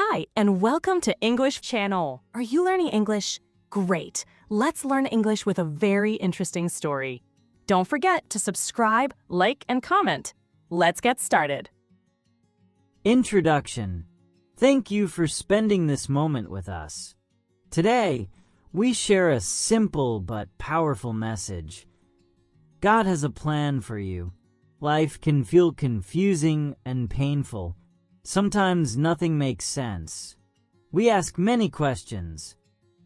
Hi, and welcome to English Channel. Are you learning English? Great. Let's learn English with a very interesting story. Don't forget to subscribe, like, and comment. Let's get started. Introduction. Thank you for spending this moment with us. Today, we share a simple but powerful message. God has a plan for you. Life can feel confusing and painful. Sometimes nothing makes sense. We ask many questions.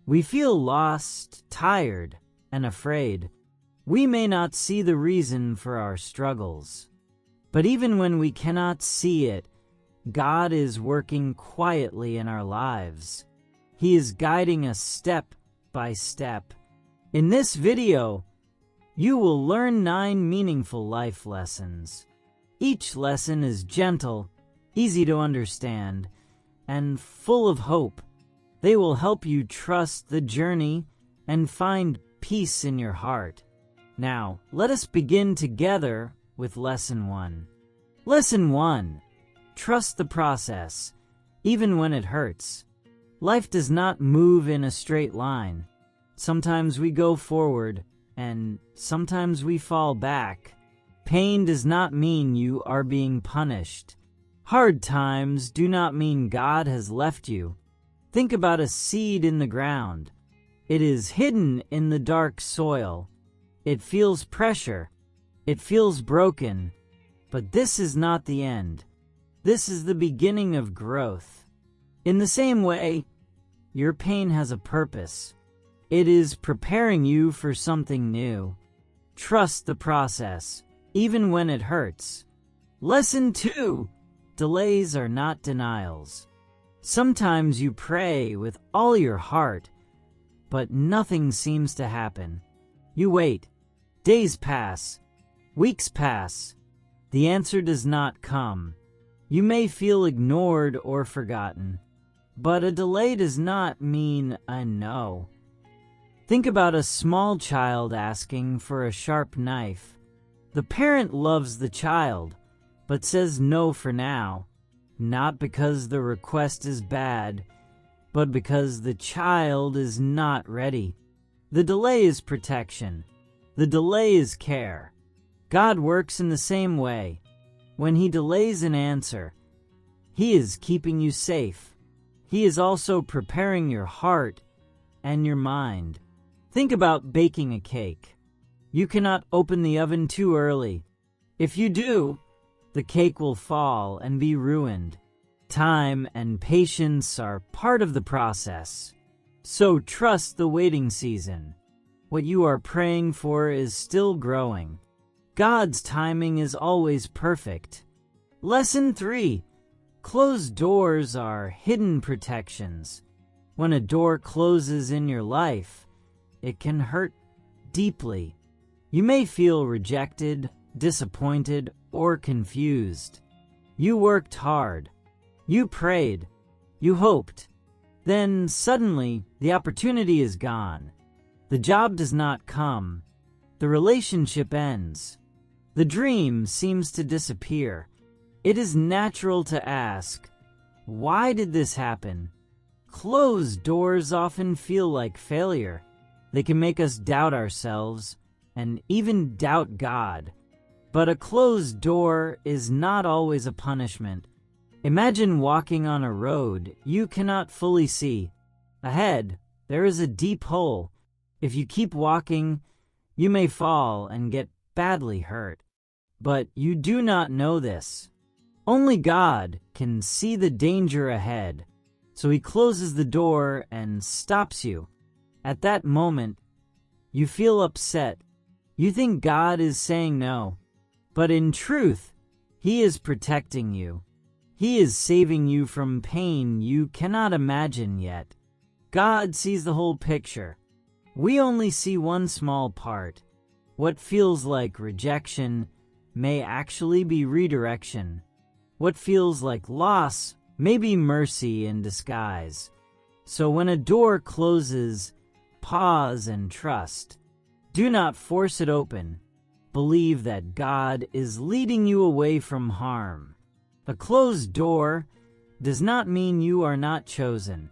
We feel lost, tired, and afraid. We may not see the reason for our struggles. But even when we cannot see it, God is working quietly in our lives. He is guiding us step by step. In this video, you will learn 9 meaningful life lessons. Each lesson is gentle, easy to understand, and full of hope. They will help you trust the journey and find peace in your heart. Now, let us begin together with Lesson 1. Lesson 1. Trust the process, even when it hurts. Life does not move in a straight line. Sometimes we go forward, and sometimes we fall back. Pain does not mean you are being punished. Hard times do not mean God has left you. Think about a seed in the ground. It is hidden in the dark soil. It feels pressure. It feels broken. But this is not the end. This is the beginning of growth. In the same way, your pain has a purpose. It is preparing you for something new. Trust the process, even when it hurts. Lesson 2. Delays are not denials. Sometimes you pray with all your heart, but nothing seems to happen. You wait. Days pass. Weeks pass. The answer does not come. You may feel ignored or forgotten, but a delay does not mean a no. Think about a small child asking for a sharp knife. The parent loves the child, but says no for now, not because the request is bad, but because the child is not ready. The delay is protection. The delay is care. God works in the same way. When He delays an answer, He is keeping you safe. He is also preparing your heart and your mind. Think about baking a cake. You cannot open the oven too early. If you do, the cake will fall and be ruined. Time and patience are part of the process. So trust the waiting season. What you are praying for is still growing. God's timing is always perfect. Lesson 3. Closed doors are hidden protections. When a door closes in your life, it can hurt deeply. You may feel rejected, disappointed, or confused. You worked hard. You prayed. You hoped. Then suddenly, the opportunity is gone. The job does not come. The relationship ends. The dream seems to disappear. It is natural to ask, why did this happen? Closed doors often feel like failure. They can make us doubt ourselves and even doubt God. But a closed door is not always a punishment. Imagine walking on a road you cannot fully see. Ahead, there is a deep hole. If you keep walking, you may fall and get badly hurt. But you do not know this. Only God can see the danger ahead, so He closes the door and stops you. At that moment, you feel upset. You think God is saying no. But in truth, He is protecting you. He is saving you from pain you cannot imagine yet. God sees the whole picture. We only see one small part. What feels like rejection may actually be redirection. What feels like loss may be mercy in disguise. So when a door closes, pause and trust. Do not force it open. Believe that God is leading you away from harm. A closed door does not mean you are not chosen.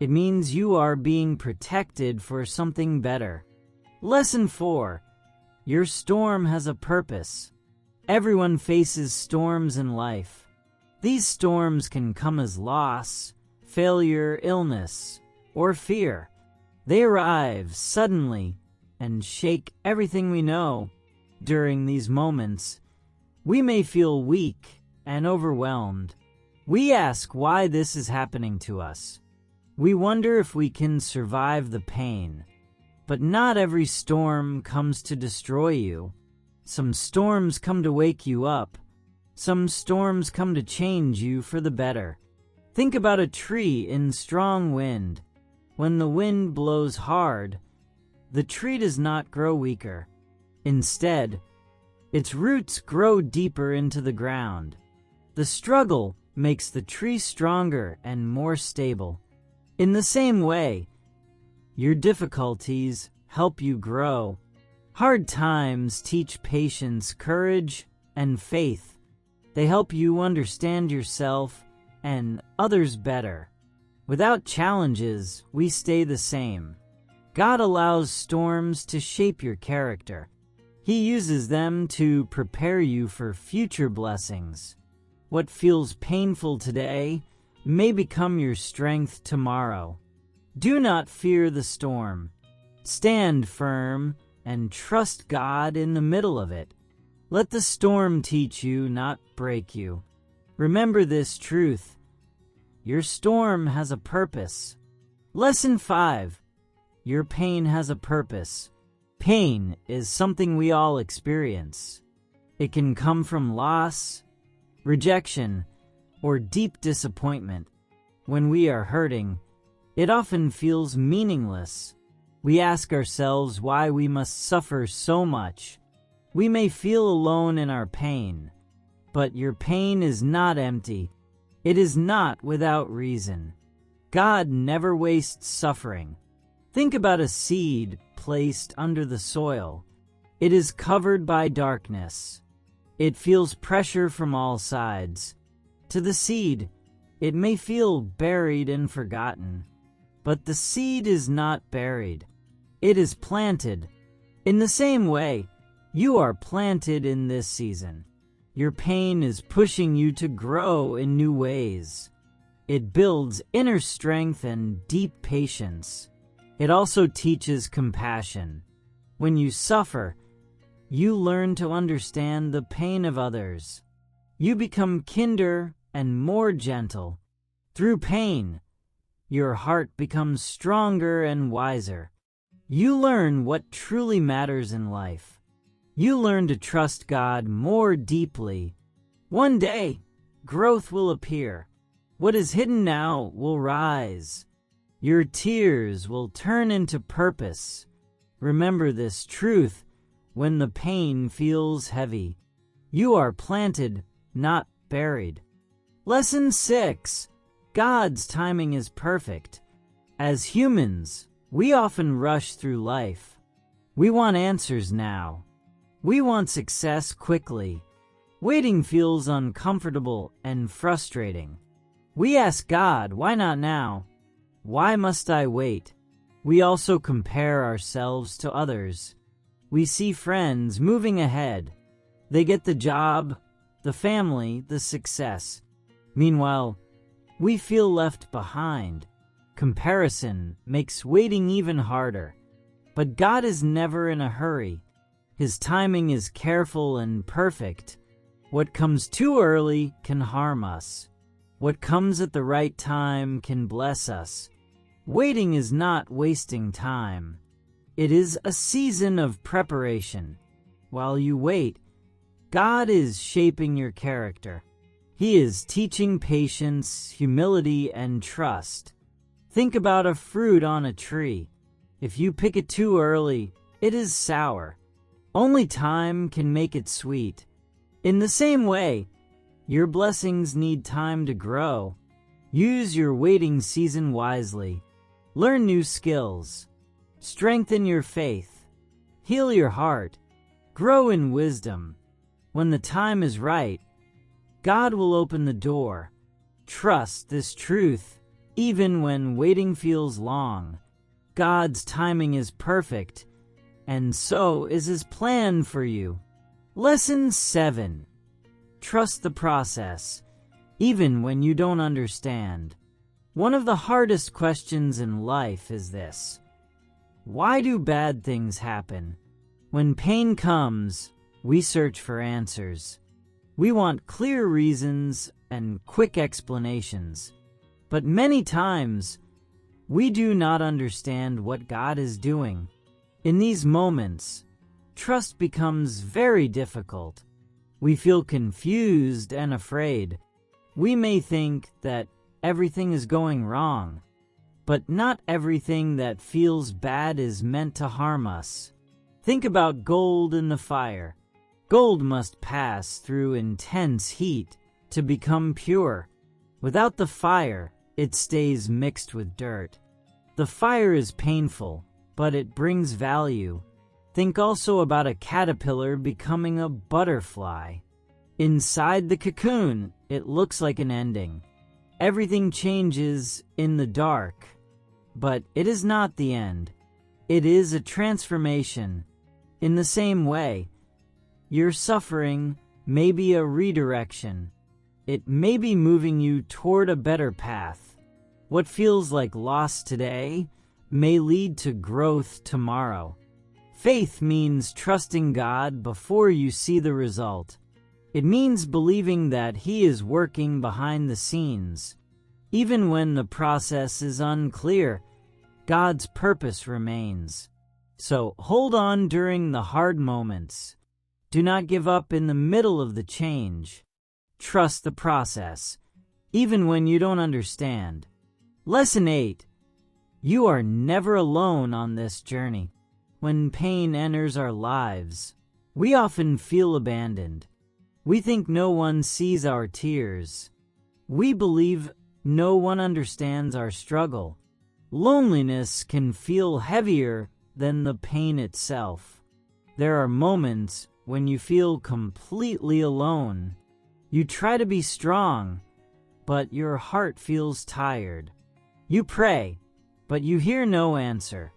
It means you are being protected for something better. Lesson 4. Your storm has a purpose. Everyone faces storms in life. These storms can come as loss, failure, illness, or fear. They arrive suddenly and shake everything we know. During these moments, we may feel weak and overwhelmed. We ask why this is happening to us. We wonder if we can survive the pain. But not every storm comes to destroy you. Some storms come to wake you up. Some storms come to change you for the better. Think about a tree in strong wind. When the wind blows hard, the tree does not grow weaker. Instead, its roots grow deeper into the ground. The struggle makes the tree stronger and more stable. In the same way, your difficulties help you grow. Hard times teach patience, courage, and faith. They help you understand yourself and others better. Without challenges, we stay the same. God allows storms to shape your character. He uses them to prepare you for future blessings. What feels painful today may become your strength tomorrow. Do not fear the storm. Stand firm and trust God in the middle of it. Let the storm teach you, not break you. Remember this truth. Your storm has a purpose. Lesson 5. Your pain has a purpose. Pain is something we all experience. It can come from loss, rejection, or deep disappointment. When we are hurting, it often feels meaningless. We ask ourselves why we must suffer so much. We may feel alone in our pain, but your pain is not empty. It is not without reason. God never wastes suffering. Think about a seed placed under the soil. It is covered by darkness. It feels pressure from all sides. To the seed, it may feel buried and forgotten. But the seed is not buried. It is planted. In the same way, you are planted in this season. Your pain is pushing you to grow in new ways. It builds inner strength and deep patience. It also teaches compassion. When you suffer, you learn to understand the pain of others. You become kinder and more gentle. Through pain, your heart becomes stronger and wiser. You learn what truly matters in life. You learn to trust God more deeply. One day, growth will appear. What is hidden now will rise. Your tears will turn into purpose. Remember this truth when the pain feels heavy. You are planted, not buried. Lesson 6. God's timing is perfect. As humans, we often rush through life. We want answers now. We want success quickly. Waiting feels uncomfortable and frustrating. We ask God, why not now? Why must I wait? We also compare ourselves to others. We see friends moving ahead. They get the job, the family, the success. Meanwhile, we feel left behind. Comparison makes waiting even harder. But God is never in a hurry. His timing is careful and perfect. What comes too early can harm us. What comes at the right time can bless us. Waiting is not wasting time. It is a season of preparation. While you wait, God is shaping your character. He is teaching patience, humility, and trust. Think about a fruit on a tree. If you pick it too early, it is sour. Only time can make it sweet. In the same way, your blessings need time to grow. Use your waiting season wisely. Learn new skills. Strengthen your faith. Heal your heart. Grow in wisdom. When the time is right, God will open the door. Trust this truth, even when waiting feels long. God's timing is perfect, and so is His plan for you. Lesson 7. Trust the process, even when you don't understand. One of the hardest questions in life is this: why do bad things happen? When pain comes, we search for answers. We want clear reasons and quick explanations. But many times, we do not understand what God is doing. In these moments, trust becomes very difficult. We feel confused and afraid. We may think that everything is going wrong, but not everything that feels bad is meant to harm us. Think about gold in the fire. Gold must pass through intense heat to become pure. Without the fire, it stays mixed with dirt. The fire is painful, but it brings value. Think also about a caterpillar becoming a butterfly. Inside the cocoon, it looks like an ending. Everything changes in the dark, but it is not the end. It is a transformation. In the same way, your suffering may be a redirection. It may be moving you toward a better path. What feels like loss today may lead to growth tomorrow. Faith means trusting God before you see the result. It means believing that He is working behind the scenes. Even when the process is unclear, God's purpose remains. So hold on during the hard moments. Do not give up in the middle of the change. Trust the process, even when you don't understand. Lesson 8. You are never alone on this journey. When pain enters our lives, we often feel abandoned. We think no one sees our tears. We believe no one understands our struggle. Loneliness can feel heavier than the pain itself. There are moments when you feel completely alone. You try to be strong, but your heart feels tired. You pray, but you hear no answer.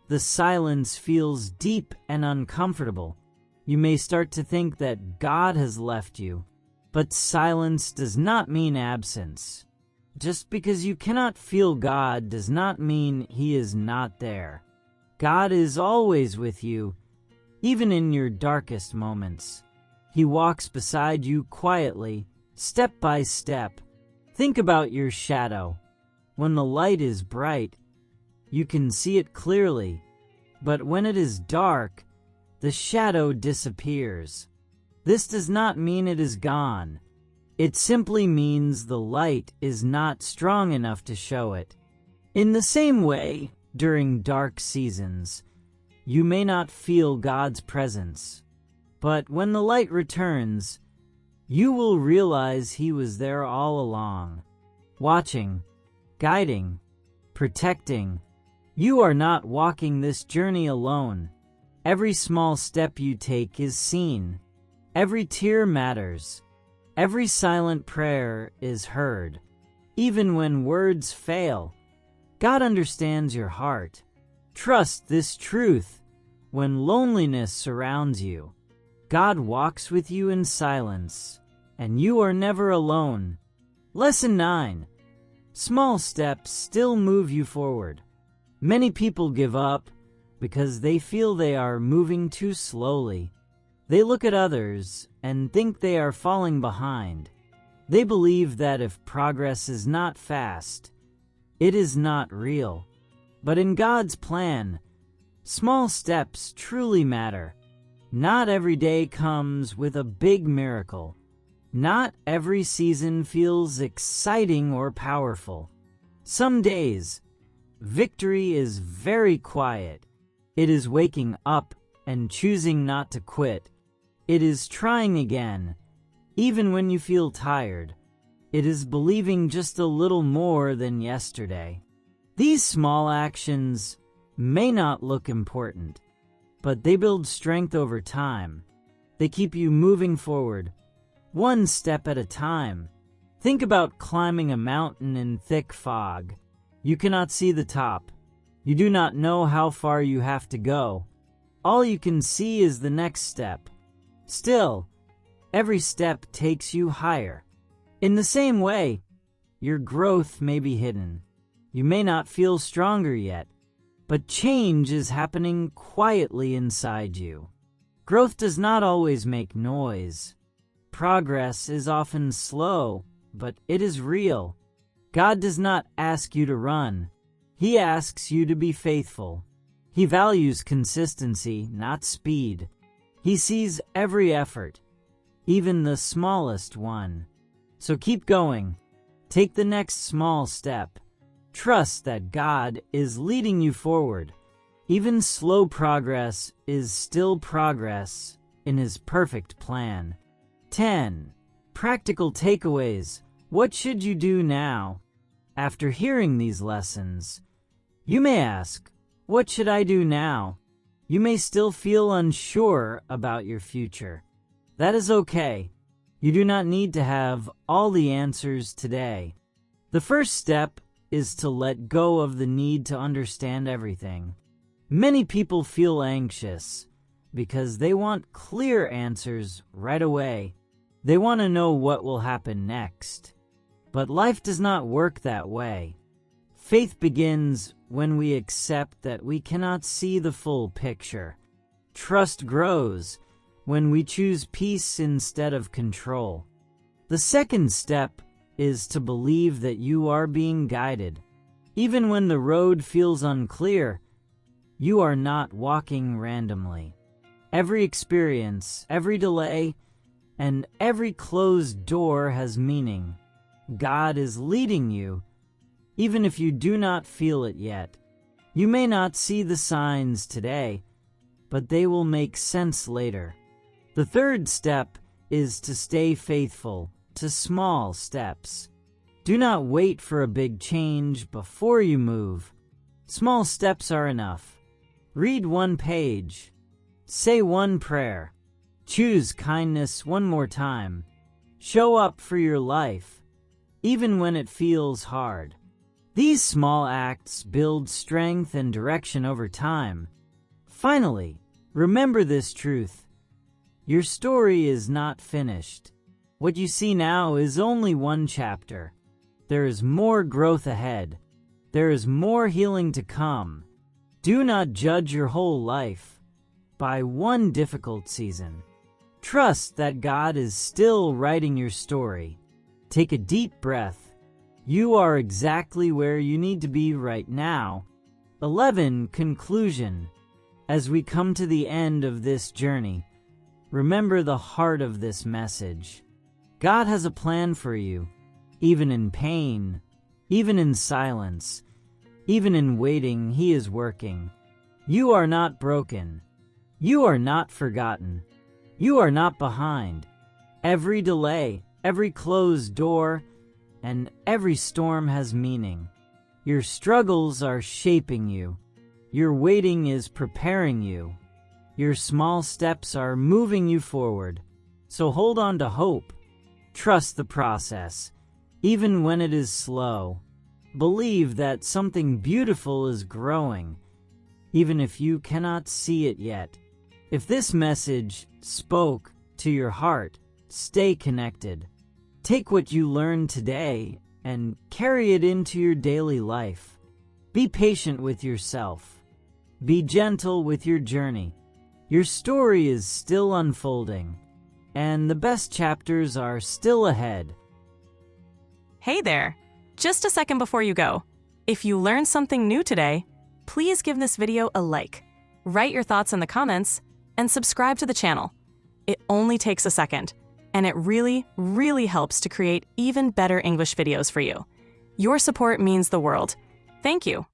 The silence feels deep and uncomfortable. You may start to think that God has left you, but silence does not mean absence. Just because you cannot feel God does not mean He is not there. God is always with you, even in your darkest moments. He walks beside you quietly, step by step. Think about your shadow. When the light is bright, you can see it clearly, but when it is dark, the shadow disappears. This does not mean it is gone. It simply means the light is not strong enough to show it. In the same way, during dark seasons, you may not feel God's presence, but when the light returns, you will realize He was there all along, watching, guiding, protecting. You are not walking this journey alone. Every small step you take is seen. Every tear matters. Every silent prayer is heard. Even when words fail, God understands your heart. Trust this truth. When loneliness surrounds you, God walks with you in silence, and you are never alone. Lesson 9. Small steps still move you forward. Many people give up because they feel they are moving too slowly. They look at others and think they are falling behind. They believe that if progress is not fast, it is not real. But in God's plan, small steps truly matter. Not every day comes with a big miracle. Not every season feels exciting or powerful. Some days, victory is very quiet. It is waking up and choosing not to quit. It is trying again, even when you feel tired. It is believing just a little more than yesterday. These small actions may not look important, but they build strength over time. They keep you moving forward, one step at a time. Think about climbing a mountain in thick fog. You cannot see the top. You do not know how far you have to go. All you can see is the next step. Still, every step takes you higher. In the same way, your growth may be hidden. You may not feel stronger yet, but change is happening quietly inside you. Growth does not always make noise. Progress is often slow, but it is real. God does not ask you to run. He asks you to be faithful. He values consistency, not speed. He sees every effort, even the smallest one. So keep going. Take the next small step. Trust that God is leading you forward. Even slow progress is still progress in His perfect plan. 10. Practical takeaways. What should you do now? After hearing these lessons, you may ask, what should I do now? You may still feel unsure about your future. That is okay. You do not need to have all the answers today. The first step is to let go of the need to understand everything. Many people feel anxious because they want clear answers right away. They want to know what will happen next. But life does not work that way. Faith begins when we accept that we cannot see the full picture. Trust grows when we choose peace instead of control. The second step is to believe that you are being guided. Even when the road feels unclear, you are not walking randomly. Every experience, every delay, and every closed door has meaning. God is leading you, even if you do not feel it yet. You may not see the signs today, but they will make sense later. The third step is to stay faithful to small steps. Do not wait for a big change before you move. Small steps are enough. Read one page. Say one prayer. Choose kindness one more time. Show up for your life, even when it feels hard. These small acts build strength and direction over time. Finally, remember this truth. Your story is not finished. What you see now is only one chapter. There is more growth ahead. There is more healing to come. Do not judge your whole life by one difficult season. Trust that God is still writing your story. Take a deep breath. You are exactly where you need to be right now. 11. Conclusion. As we come to the end of this journey, remember the heart of this message. God has a plan for you, even in pain, even in silence, even in waiting. He is working. You are not broken. You are not forgotten. You are not behind. Every delay, every closed door, and every storm has meaning. Your struggles are shaping you. Your waiting is preparing you. Your small steps are moving you forward. So hold on to hope. Trust the process, even when it is slow. Believe that something beautiful is growing, even if you cannot see it yet. If this message spoke to your heart, stay connected. Take what you learned today and carry it into your daily life. Be patient with yourself. Be gentle with your journey. Your story is still unfolding, and the best chapters are still ahead. Hey there! Just a second before you go. If you learned something new today, please give this video a like, write your thoughts in the comments, and subscribe to the channel. It only takes a second, and it really, really helps to create even better English videos for you. Your support means the world. Thank you.